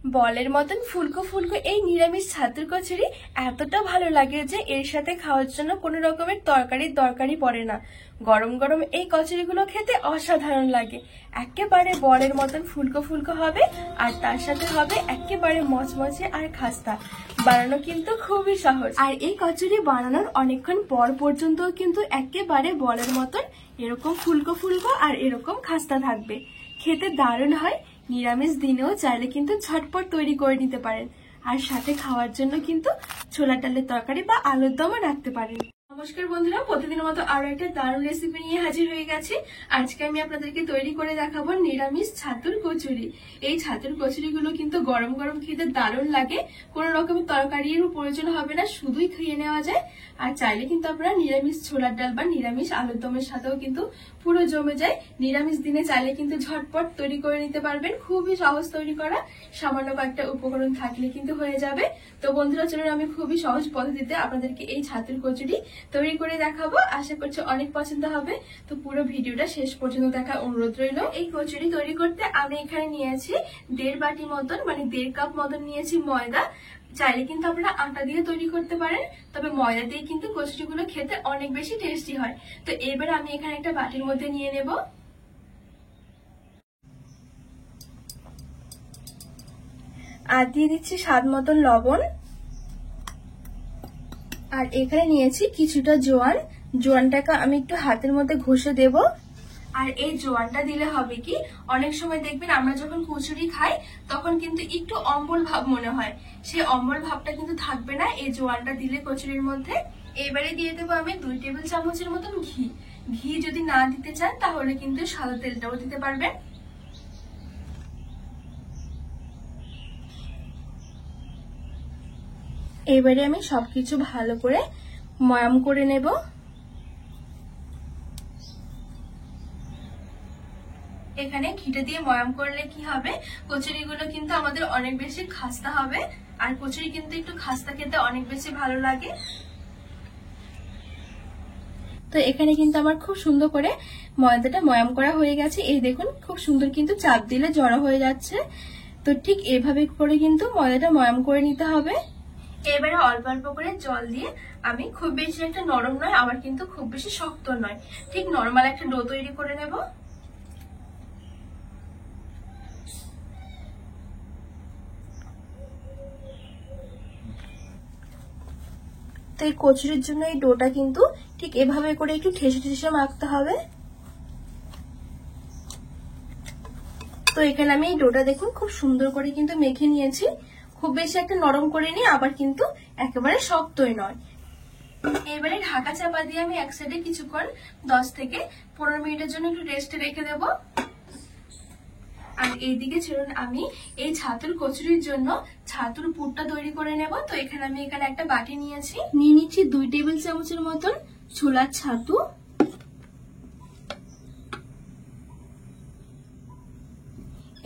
বলের মতন ফুলকো ফুলকো এই নিরামিষ ছাতুর কচুরি এতটা ভালো লাগে যে এর সাথে খাওয়ার জন্য কোনো রকমের তরকারির দরকারই পড়ে না। গরম গরম এই কচুরিগুলো খেতে অসাধারণ লাগে। একেবারে বলের মতন ফুলকো ফুলকো হবে আর তার সাথে হবে একেবারে মচমচে আর খাস্তা। বানানো কিন্তু খুবই সহজ, আর এই কচুরি বানানোর অনেকক্ষণ পর পর্যন্ত কিন্তু একেবারে বলের মতন এরকম ফুলকো ফুলকো আর এরকম খাস্তা থাকবে। খেতে দারুণ হয়। নিরামিষ দিনেও চাইলে কিন্তু ঝটপট তৈরি করে নিতে পারেন। আর সাথে খাওয়ার জন্য কিন্তু ছোলা ডালের তরকারি বা আলুর দমও রাখতে পারেন। নমস্কার বন্ধুরা, প্রতিদিনের মতো আরো একটা দারুণ রেসিপি নিয়ে হাজির হয়ে গেছি। আজকে আমি আপনাদেরকে তৈরি করে দেখাবো নিরামিষ ছাতুর কচুরি। এই ছাতুর কচুরিগুলো কিন্তু গরম গরম খেতে দারুণ লাগে। কোনো রকমের তরকারির প্রয়োজন হবে না, শুধুই খেয়ে নেওয়া যায়। আর চাইলে কিন্তু আপনারা নিরামিষ ছোলার ডাল বা নিরামিষ আলুর দমের সাথেও কিন্তু পুরো জমে যায়। নিরামিষ দিনে চাইলে কিন্তু ঝটপট তৈরি করে নিতে পারবেন। খুবই সহজ তৈরি করা, সামান্য কয়েকটা উপকরণ থাকলে কিন্তু হয়ে যাবে। তো বন্ধুরা চলুন আমি খুবই সহজ পদ্ধতিতে আপনাদেরকে এই ছাতুর কচুরি তৈরি করে দেখাবো। আশা করছি অনেক পছন্দ হবে। তো পুরো ভিডিওটা শেষ পর্যন্ত দেখার অনুরোধ রইল। এই কচুরি তৈরি করতে আমি এখানে নিয়েছি 1.5 বাটি মতন, মানে 1.5 কাপ মতন নিয়েছি ময়দা। চাইলে কিন্তু আপনারা আটা দিয়ে তৈরি করতে পারেন, তবে ময়দা দিয়ে কিন্তু কচুরিগুলো খেতে অনেক বেশি টেস্টি হয়। তো এবার আমি এখানে একটা বাটির মধ্যে নিয়ে নেব। আর দিয়ে দিচ্ছি স্বাদ মতন লবণ। আর এখানে নিয়েছি কিছুটা জোয়ান। জোয়ানটাকে আমি একটু হাতের মধ্যে ঘষে দেব। আর এই জোয়ানটা দিলে হবে কি, অনেক সময় দেখবেন আমরা যখন কচুরি খাই তখন কিন্তু একটু অম্বল ভাব মনে হয়, সেই অম্বল ভাবটা কিন্তু থাকবে না এই জোয়ানটা দিলে কচুরির মধ্যে। এবারে দিয়ে দেবো আমি 2 টেবিল চামচের মতন ঘি। ঘি যদি না দিতে চান তাহলে কিন্তু সাদা তেলটাও দিতে পারবেন। এবারে আমি সবকিছু ভালো করে ময়াম করে নেব। এখানে ঘিটা দিয়ে ময়াম করলে কি হবে, কচুরিগুলো কিন্তু আমাদের অনেক বেশি খাস্তা হবে। আর কচুরি কিন্তু একটু খাস্তা খেতে অনেক বেশি ভালো লাগে। তো এখানে কিন্তু আমার খুব সুন্দর করে ময়দাটা ময়াম করা হয়ে গেছে। এই দেখুন খুব সুন্দর কিন্তু চাপ দিলে জড়ো হয়ে যাচ্ছে। তো ঠিক এভাবে করে কিন্তু ময়দাটা ময়াম করে নিতে হবে। এবারে অল্প অল্প করে জল দিয়ে আমি খুব বেশি একটা নরম নয়, আবার কিন্তু খুব বেশি শক্ত নয়, ঠিক নরমাল একটা ডো তৈরি করে নেব। তো এই কচুরির জন্য এই ডোটা কিন্তু ঠিক এভাবে করে একটু ঠেসে ঠেসে মাখতে হবে। তো এখানে আমি এই ডোটা দেখুন খুব সুন্দর করে কিন্তু মেখে নিয়েছি। খুব বেশি একটা নরম করে নিই, আবার কিন্তু একেবারে শক্তই নয়। এবারে ঢাকা চাপা দিয়ে আমি এক সাইডে কিছুক্ষণ 10 থেকে 15 মিনিটের জন্য একটু রেস্টে রেখে দেব। আর এইদিকে চলুন আমি এই ছাতুর কচুরির জন্য ছাতুর পুরটা তৈরি করে নেব। তো এখানে আমি একটা বাটি নিয়ে নিচ্ছি 2 টেবিল চামচের মতন ছোলার ছাতু।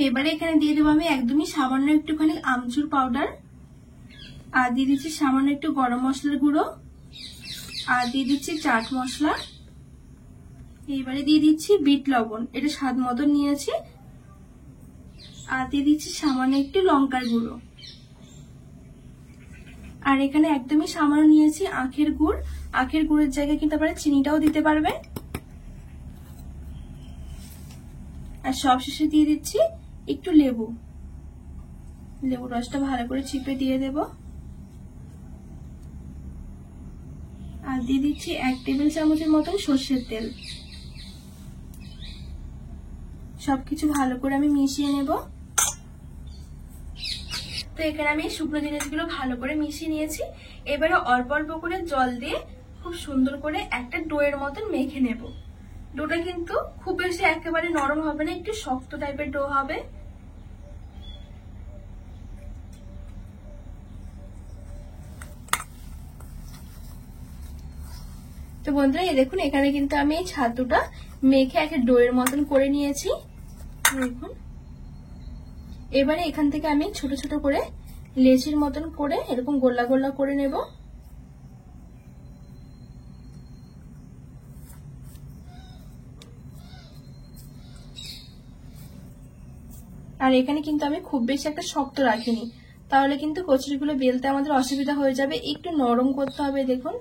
এবারে এখানে দিয়ে দেবো আমি একদমই সামান্য একটুখানি আমচুর পাউডার। আর দিয়ে দিচ্ছি সামান্য একটু গরম মশলার গুঁড়ো। আর দিয়ে দিচ্ছি চাট মশলা। এবারে দিয়ে দিচ্ছি বিট লবণ, এটা স্বাদ মতন নিয়েছি। আর দিয়ে দিচ্ছি সামান্য একটু লঙ্কার গুঁড়ো। আর এখানে একদমই সামান্য নিয়েছি আখের গুড়। আখের গুড়ের জায়গায় কিন্তু আপনারা চিনিটাও দিতে পারবেন। আর সবশেষে দিয়ে দিচ্ছি একটু লেবু। লেবুর রসটা ভালো করে চিপে দিয়ে দেব। আর দিয়ে দিচ্ছি 1 টেবিল চামচের মতন সর্ষের তেল। সবকিছু ভালো করে আমি মিশিয়ে নেব। তো এখানে আমি শুকনো জিনিসগুলো ভালো করে মিশিয়ে নিয়েছি। এবারে অল্প অল্প করে জল দিয়ে খুব সুন্দর করে একটা ডোয়ের মতন মেখে নেব। ডোটা কিন্তু খুব বেশি একেবারে নরম হবে না, একটু শক্ত টাইপের ডো হবে। তো বন্ধুরা এই দেখুন এখানে কিন্তু আমি এই ছাতুটা মেখে একটা ডোয়ের মতন করে নিয়েছি। দেখুন এবারে এখান থেকে আমি ছোট ছোট করে লেচির মতন করে এরকম গোল্লা গোল্লা করে নেব। আর এখানে কিন্তু আমি খুব বেশি একটা শক্ত রাখিনি, তাহলে কিন্তু কচুরিগুলো বেলতে আমাদের অসুবিধা হয়ে যাবে। একটু নরম করতে হবে। দেখুন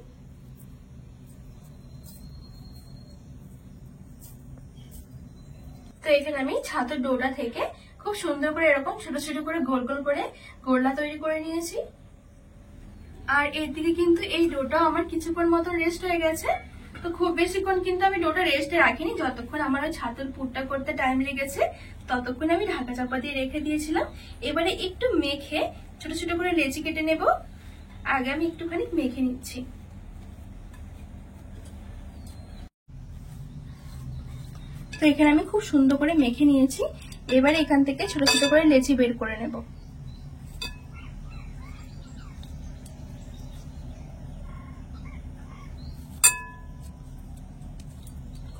তো এখানে আমি ছাতুর ডোটা থেকে খুব সুন্দর করে এরকম ছোট ছোট করে গোল গোল করে গোল্লা তৈরি করে নিয়েছি। আর এর দিকে কিন্তু এই ডোটা আমার কিছুক্ষণ মতো রেস্ট হয়ে গেছে। তো খুব বেশিক্ষণ কিন্তু আমি ডোটা রেস্টে রাখিনি, যতক্ষণ আমার ওই ছাতুর পুরটা করতে টাইম লেগেছে ততক্ষণ আমি ঢাকা চাপা দিয়ে রেখে দিয়েছিলাম। এবারে একটু মেখে ছোট ছোট করে লেচি কেটে নেব। আগে আমি একটুখানি মেখে নিচ্ছি। তো এখানে আমি খুব সুন্দর করে মেখে নিয়েছি। এবারে এখান থেকে ছোট ছোট করে লেচি বের করে নেব।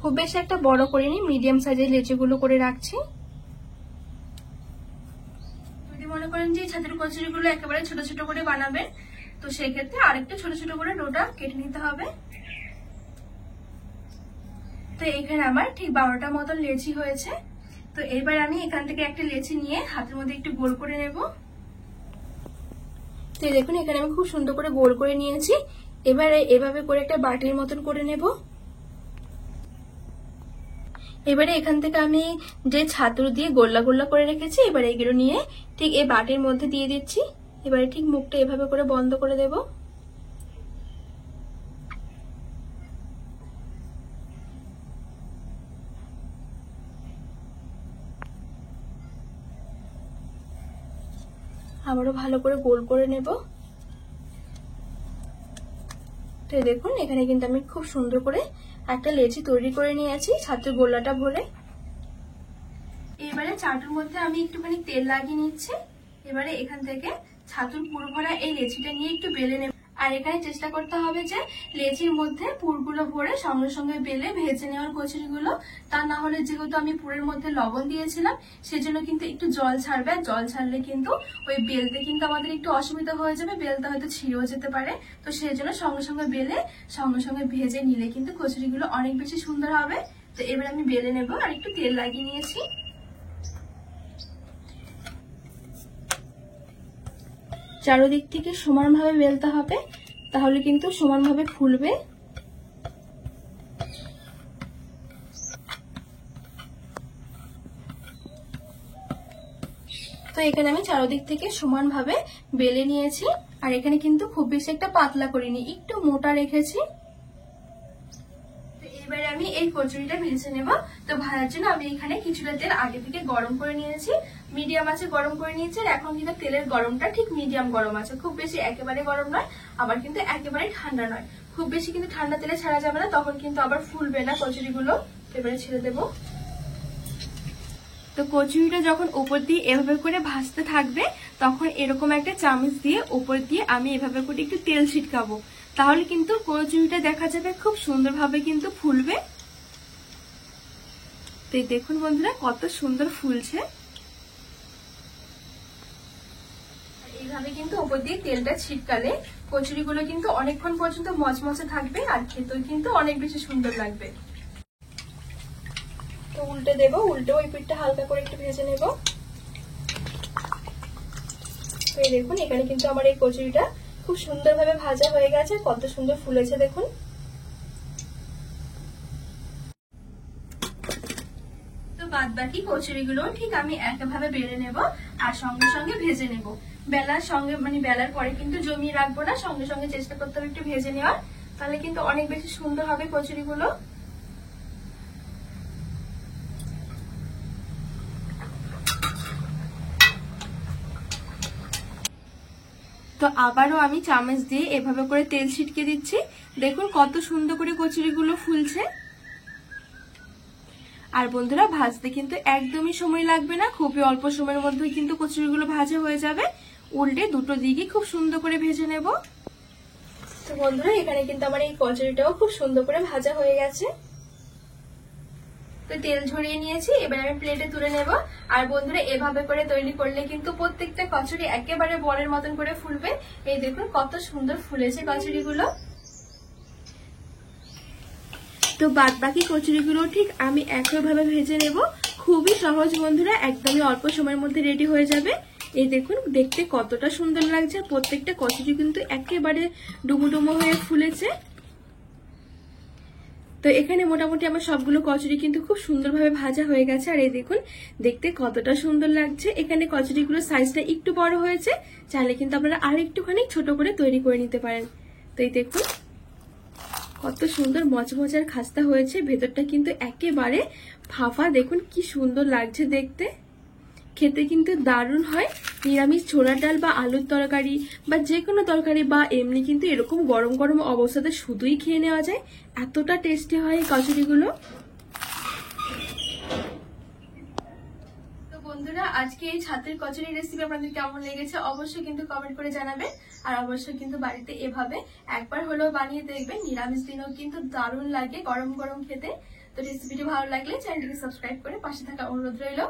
খুব বেশি একটা বড় করিনি, মিডিয়াম সাইজের লেচিগুলো করে রাখছি। যদি মনে করেন যে ছাতুর কচুরিগুলো একেবারে ছোট ছোট করে বানাবেন, তো সেক্ষেত্রে আরেকটু ছোট ছোট করে ডোটা কেটে নিতে হবে। তো এখানে আমার ঠিক 12টা মতন লেচি হয়েছে। তো এবার আমি এখান থেকে একটা লেচি নিয়ে হাতের মধ্যে একটু গোল করে নেব। তো দেখুন এখানে আমি খুব সুন্দর করে গোল করে নিয়েছি। এবারে এভাবে করে একটা বাটির মতন করে নেব। এবারে এখান থেকে আমি যে ছাতুর দিয়ে গোল্লা গোল্লা করে রেখেছি, এবারে এগুলো নিয়ে ঠিক এই বাটির মধ্যে দিয়ে দিচ্ছি। এবারে ঠিক মুখটা এভাবে করে বন্ধ করে দেব। আবারও ভালো করে গোল করে নেব। তো দেখুন এখানে কিন্তু আমি খুব সুন্দর করে একটা লেচি তৈরি করে নিয়েছি ছাতুর গোল্লাটা ভরে। এবারে চাটুর মধ্যে আমি একটুখানি তেল লাগিয়ে নিচ্ছি। এবারে এখান থেকে ছাতুর পুর ভরা এই লেচিটা নিয়ে একটু বেলে নেব। আর এখানে চেষ্টা করতে হবে যে লেচির মধ্যে পুরগুলো ভরে সঙ্গে সঙ্গে বেলে ভেজে নেওয়ার কচুরিগুলো। তা না হলে যেহেতু আমি পুরের মধ্যে লবণ দিয়েছিলাম, সেজন্য কিন্তু একটু জল ছাড়বে। জল ছাড়লে কিন্তু ওই বেলতে কিন্তু আমাদের একটু অসুবিধা হয়ে যাবে, বেলতে হয়তো ছিঁড়েও যেতে পারে। তো সেই জন্য সঙ্গে সঙ্গে বেলে সঙ্গে সঙ্গে ভেজে নিলে কিন্তু কচুরিগুলো অনেক বেশি সুন্দর হবে। তো এবার আমি বেলে নেব। আর একটু তেল লাগিয়ে নিয়েছি। চারদিক থেকে সমানভাবে বেলতে হবে, তাহলে কিন্তু সমানভাবে ফুলবে। তো এখানে আমি চারদিক থেকে সমানভাবে বেলে নিয়েছি। আর এখানে কিন্তু খুব বেশি একটা পাতলা করিনি, একটু মোটা রেখেছি। এবারে আমি এই কচুরিটা ভেজে নেব। তো ভাজার জন্য আমি এখানে কিছুটা তেল আগে থেকে গরম করে নিয়েছি, মিডিয়াম আছে গরম করে নিয়েছি। আর এখন কিন্তু তেলের গরমটা ঠিক মিডিয়াম গরম আছে, খুব বেশি একেবারে গরম নয়, আবার কিন্তু একেবারে ঠান্ডা নয়। খুব বেশি কিন্তু ঠান্ডা তেলে ছাড়া যাবে না, তখন কিন্তু আবার ফুলবে না কচুরিগুলো। এবারে ছেড়ে দেব। তো কচুরিটা যখন উপর দিয়ে এভাবে করে ভাজতে থাকবে, তখন এরকম একটা চামচ দিয়ে উপর দিয়ে আমি এভাবে করে একটু তেল ছিটকাবো, তাহলে কিন্তু কচুরিটা দেখা যাবে খুব সুন্দরভাবে কিন্তু ফুলবে। তো দেখুন বন্ধুরা কত সুন্দর ফুলছে। এইভাবে কিন্তু উপর দিয়ে তেলটা ছিটকালে কচুরিগুলো কিন্তু অনেকক্ষণ পর্যন্ত মচমচে থাকবে, আর খেতেও কিন্তু অনেক বেশি সুন্দর লাগবে। তো উল্টে দেবো, উল্টে ওই পিঠটা হালকা করে একটু ভেজে নেব। তো এই দেখুন এখানে কিন্তু আমার এই কচুরিটা খুব সুন্দরভাবে ভাজা হয়ে গেছে, কত সুন্দর ফুলেছে দেখুন। তো বাদ বাকি কচুরিগুলো ঠিক আমি একভাবে বেলে নেব আর সঙ্গে সঙ্গে ভেজে নেব। বেলার সঙ্গে বেলার পরে কিন্তু জমিয়ে রাখবো না, সঙ্গে সঙ্গে চেষ্টা করতে হবে একটু ভেজে নেওয়ার, তাহলে কিন্তু অনেক বেশি সুন্দর হবে কচুরিগুলো। তো আবারও আমি চামচ দিয়ে এভাবে করে তেল ছিটকে দিচ্ছি। দেখুন কত সুন্দর করে কচুরিগুলো ফুলছে। আর বন্ধুরা ভাজতে কিন্তু একদমই সময় লাগবে না, খুবই অল্প সময়ের মধ্যে কিন্তু কচুরিগুলো ভাজা হয়ে যাবে। উল্টে দুটো দিকই খুব সুন্দর করে ভেজে নেব। তো বন্ধুরা এখানে কিন্তু আমার এই কচুরিটাও খুব সুন্দর করে ভাজা হয়ে গেছে। তো তেল ঝরিয়ে নিয়েছি, এবার আমি প্লেটে তুলে নেব। আর বন্ধুরা এভাবে করে তৈরি করলে কিন্তু প্রত্যেকটা কচুরি একেবারে বলের মতন করে ফুলবে। এই দেখুন কত সুন্দর ফুলেছে কচুরিগুলো। তো বাদ বাকি কচুরিগুলো ঠিক আমি একইভাবে ভেজে নেব, খুবই সহজ বন্ধুরা, একদমই অল্প সময়ের মধ্যে রেডি হয়ে যাবে। এই দেখুন দেখতে কতটা সুন্দর লাগছে, আর প্রত্যেকটা কচুরি কিন্তু একেবারে ডুমো ডুমো হয়ে ফুলেছে। তো এখানে মোটামুটি আমার সবগুলো কচুরি কিন্তু খুব সুন্দরভাবে ভাজা হয়ে গেছে। আর এই দেখুন দেখতে কতটা সুন্দর লাগছে। এখানে কচুরিগুলোর সাইজটা একটু বড় হয়েছে, চাইলে কিন্তু আপনারা আর একটুখানি ছোট করে তৈরি করে নিতে পারেন। তো এই দেখুন কত সুন্দর মচমচার খাস্তা হয়েছে, ভেতরটা কিন্তু একেবারে ফাঁপা। দেখুন কি সুন্দর লাগছে দেখতে, খেতে কিন্তু দারুণ হয়। নিরামিষ ছোলার ডাল বা আলুর তরকারি বা যে কোনো তরকারি বা এমনি কিন্তু এরকম গরম গরম অবস্থাতে শুধুই খেয়ে নেওয়া যায়, এতটা টেস্টি হয় এই কচুরিগুলো। তো বন্ধুরা আজকে এই ছাতুর কচুরি রেসিপি আপনাদের কেমন লেগেছে অবশ্যই কিন্তু কমেন্ট করে জানাবেন। আর অবশ্যই কিন্তু বাড়িতে এভাবে একবার হলেও বানিয়ে দেখবেন, নিরামিষ দিনেও কিন্তু দারুণ লাগে গরম গরম খেতে। তো রেসিপিটি ভালো লাগলে চ্যানেলটিকে সাবস্ক্রাইব করে পাশে থাকা অনুরোধ রইল।